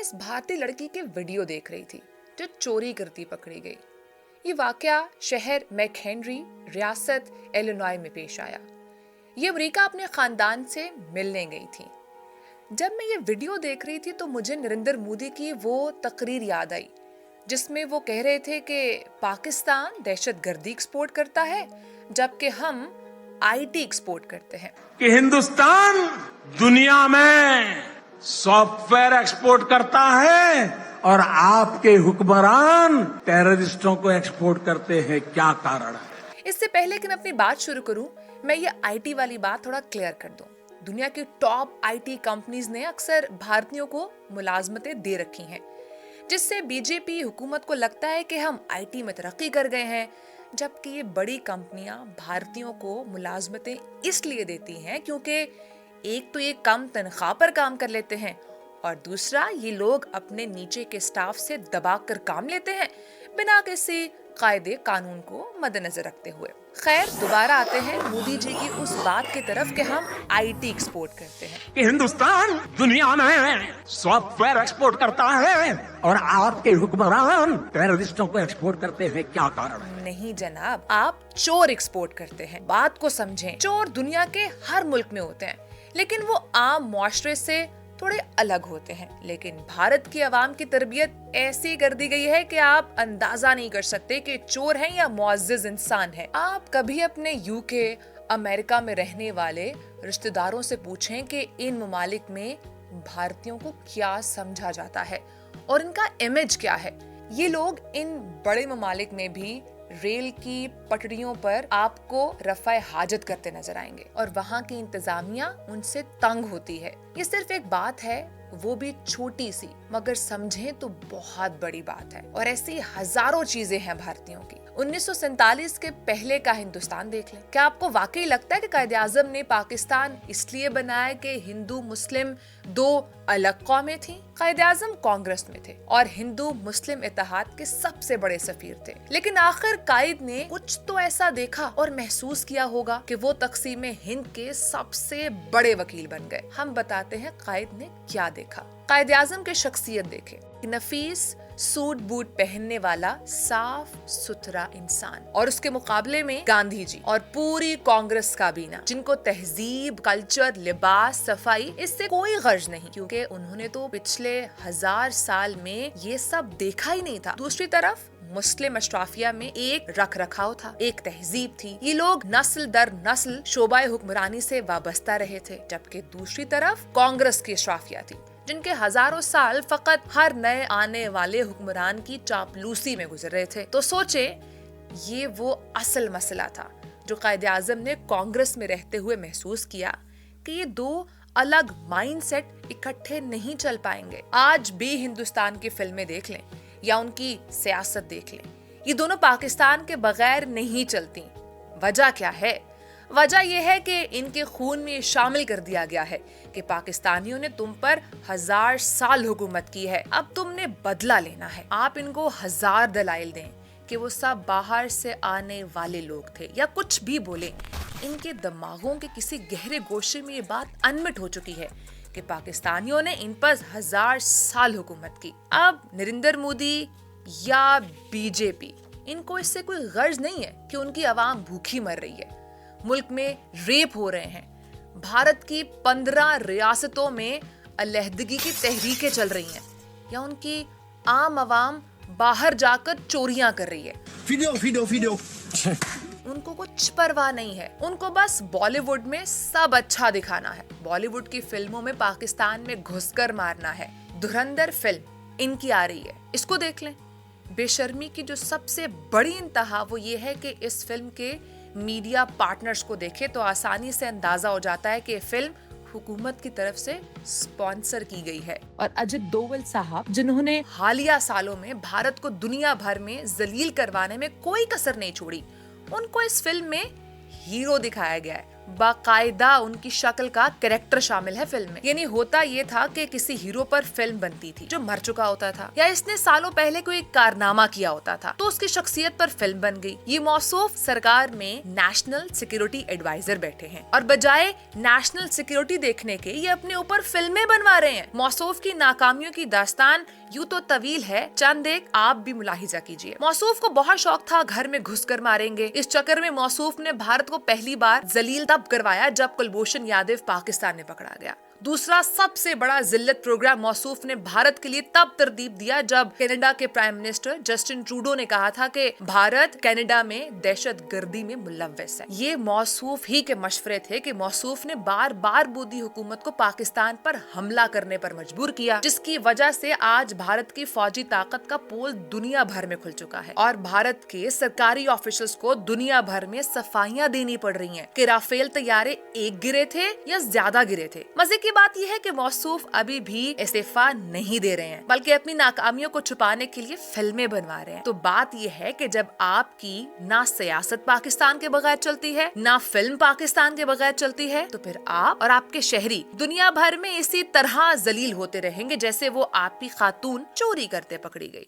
इस भारतीय लड़की के वीडियो देख रही थी जो चोरी करती पकड़ी गई। ये वाकया शहर मैकहेनरी, रियासत इलिनॉय में पेश आया। ये अमरीका अपने खानदान से मिलने गई थी। जब मैं ये वीडियो देख रही थी तो मुझे नरेंद्र मोदी की वो तकरीर याद आई जिसमें वो कह रहे थे कि पाकिस्तान दहशतगर्दी एक्सपोर्ट करता है जबकि हम आईटी एक्सपोर्ट करते हैं। कि हिंदुस्तान दुनिया में सॉफ्टवेयर एक्सपोर्ट करता है और आपके हुक्मरान टेररिस्टों को एक्सपोर्ट करते हैं, क्या कारण है? इससे पहले कि मैं अपनी बात शुरू करूं, मैं ये आईटी वाली बात थोड़ा क्लियर कर दूं। दुनिया की टॉप आईटी कंपनीज ने अक्सर भारतीयों को मुलाजमतें दे रखी हैं, जिससे बीजेपी हुकूमत को लगता है कि हम आईटी में तरक्की कर गए हैं, जबकि ये बड़ी कंपनियां भारतीयों को मुलाजमतें इसलिए देती हैं क्योंकि एक तो ये कम तनख्वाह पर काम कर लेते हैं और दूसरा ये लोग अपने नीचे के स्टाफ से दबा कर काम लेते हैं बिना किसी कायदे कानून को मद्देनजर रखते हुए। खैर, दोबारा आते हैं मोदी जी की उस बात की तरफ कि हम आईटी एक्सपोर्ट करते हैं। कि हिंदुस्तान दुनिया में सॉफ्टवेयर एक्सपोर्ट करता है और आपके हुक्मरान टेररिस्टों को एक्सपोर्ट करते हैं, क्या कारण है? नहीं जनाब, आप चोर एक्सपोर्ट करते हैं। बात को समझें। चोर दुनिया के हर मुल्क में होते हैं, लेकिन वो आम मुआशरे से थोड़े अलग होते हैं। लेकिन भारत की आवाम की तरबियत ऐसी कर दी गई है कि आप अंदाजा नहीं कर सकते कि चोर हैं या मुअज़्ज़िज़ इंसान है। आप कभी अपने यूके, अमेरिका में रहने वाले रिश्तेदारों से पूछें कि इन ममालिक में भारतीयों को क्या समझा जाता है और इनका इमेज क्या है। ये लोग इन बड़े ममालिक में भी रेल की पटरियों पर आपको रफ़ा हाजत करते नजर आएंगे और वहाँ की इंतजामिया उनसे तंग होती है। ये सिर्फ एक बात है, वो भी छोटी सी, मगर समझें तो बहुत बड़ी बात है। और ऐसी हजारों चीजें हैं भारतीयों की। 1947 के पहले का हिंदुस्तान देख लें। क्या आपको वाकई लगता है कि कायदे आज़म ने पाकिस्तान इसलिए बनाया कि हिंदू मुस्लिम दो अलग कौमें थीं? कायदे आज़म कांग्रेस में थे और हिंदू मुस्लिम इत्तेहाद के सबसे बड़े सफीर थे। लेकिन आखिर कायद ने कुछ तो ऐसा देखा और महसूस किया होगा कि वो तकसीम हिंद के सबसे बड़े वकील बन गए। हम बताते हैं कायद ने क्या देखा। कायदे आज़म की शख्सियत देखें, नफीस सूट बूट पहनने वाला साफ सुथरा इंसान, और उसके मुकाबले में गांधी जी और पूरी कांग्रेस काबीना, जिनको तहजीब, कल्चर, लिबास, सफाई इससे कोई गर्ज नहीं, क्योंकि उन्होंने तो पिछले 1000 साल में ये सब देखा ही नहीं था। दूसरी तरफ मुस्लिम अशराफिया में एक रख रखाव था, एक तहजीब थी। ये लोग नस्ल दर नस्ल शोबाए हुक्मरानी से वाबस्ता रहे थे, जबकि दूसरी तरफ कांग्रेस की अशराफिया थी, जिनके हजारों साल फकत हर नए आने वाले हुक्मरान की चापलूसी में गुजर रहे थे। तो सोचे, ये वो असल मसला था जो कायदे आज़म ने कांग्रेस में रहते हुए महसूस किया कि ये दो अलग माइंडसेट इकट्ठे नहीं चल पाएंगे। आज भी हिंदुस्तान की फिल्में देख लें या उनकी सियासत देख लें, ये दोनों पाकिस्तान के बगैर नहीं चलती। वजह क्या है? वजह यह है कि इनके खून में शामिल कर दिया गया है कि पाकिस्तानियों ने तुम पर 1000 साल हुकूमत की है, अब तुमने बदला लेना है। आप इनको 1000 दलाइल दें कि वो सब बाहर से आने वाले लोग थे या कुछ भी बोले, इनके दिमागों के किसी गहरे गोशे में ये बात अनमिट हो चुकी है कि पाकिस्तानियों ने इन पर 1000 साल हुकूमत की। अब नरेंद्र मोदी या बीजेपी, इनको इससे कोई गर्ज नहीं है कि उनकी आवाम भूखी मर रही है, मुल्क में रेप हो रहे हैं, भारत की 15 रियासतों में अलहदगी की तहरीकें चल रही हैं, या उनकी आम आवाम बाहर जाकर चोरियां कर रही है। वीडियो उनको कुछ परवाह नहीं है। उनको बस बॉलीवुड में सब अच्छा दिखाना है, बॉलीवुड की फिल्मों में पाकिस्तान में घुसकर मारना है। धुरंधर फिल्म इनकी आ रही है, इसको देख लें। बेशर्मी की जो सबसे बड़ी इंतहा वो ये है कि इस फिल्म के मीडिया पार्टनर्स को देखे तो आसानी से अंदाजा हो जाता है कि फिल्म हुकूमत की तरफ से स्पॉन्सर की गई है। और अजित डोवल साहब, जिन्होंने हालिया सालों में भारत को दुनिया भर में जलील करवाने में कोई कसर नहीं छोड़ी, उनको इस फिल्म में हीरो दिखाया गया है। बाकायदा उनकी शक्ल का कैरेक्टर शामिल है फिल्म में। यानी होता ये था कि किसी हीरो पर फिल्म बनती थी जो मर चुका होता था या इसने सालों पहले कोई कारनामा किया होता था, तो उसकी शख्सियत पर फिल्म बन गई। ये मौसूफ सरकार में नेशनल सिक्योरिटी एडवाइजर बैठे हैं और बजाय नेशनल सिक्योरिटी देखने के ये अपने ऊपर फिल्में बनवा रहे हैं। मौसूफ की नाकामियों की दास्तान यूं तो तवील है, चंद एक आप भी मुलाहिजा कीजिए। मौसूफ को बहुत शौक था घर में घुसकर मारेंगे। इस चक्कर में मौसूफ ने भारत को पहली बार जलील तब करवाया जब कुलभूषण यादव पाकिस्तान में पकड़ा गया। दूसरा सबसे बड़ा जिल्लत प्रोग्राम मौसूफ ने भारत के लिए तब तरतीब दिया जब कनाडा के प्राइम मिनिस्टर जस्टिन ट्रूडो ने कहा था कि भारत कनाडा में दहशतगर्दी में मुलव्वस है। ये मौसूफ ही के मशवरे थे कि मौसूफ ने बार बार मोदी हुकूमत को पाकिस्तान पर हमला करने पर मजबूर किया, जिसकी वजह से आज भारत की फौजी ताकत का पोल दुनिया भर में खुल चुका है और भारत के सरकारी ऑफिशियल्स को दुनिया भर में सफाइयां देनी पड़ रही हैं कि राफेल तैयारे एक गिरे थे या ज्यादा गिरे थे। मजे की बात यह है कि मौसूफ अभी भी इस्तीफा नहीं दे रहे हैं, बल्कि अपनी नाकामियों को छुपाने के लिए फिल्में बनवा रहे हैं। तो बात यह है कि जब आपकी ना सियासत पाकिस्तान के बगैर चलती है, ना फिल्म पाकिस्तान के बगैर चलती है, तो फिर आप और आपके शहरी दुनिया भर में इसी तरह जलील होते रहेंगे जैसे वो आपकी खातून चोरी करते पकड़ी गई।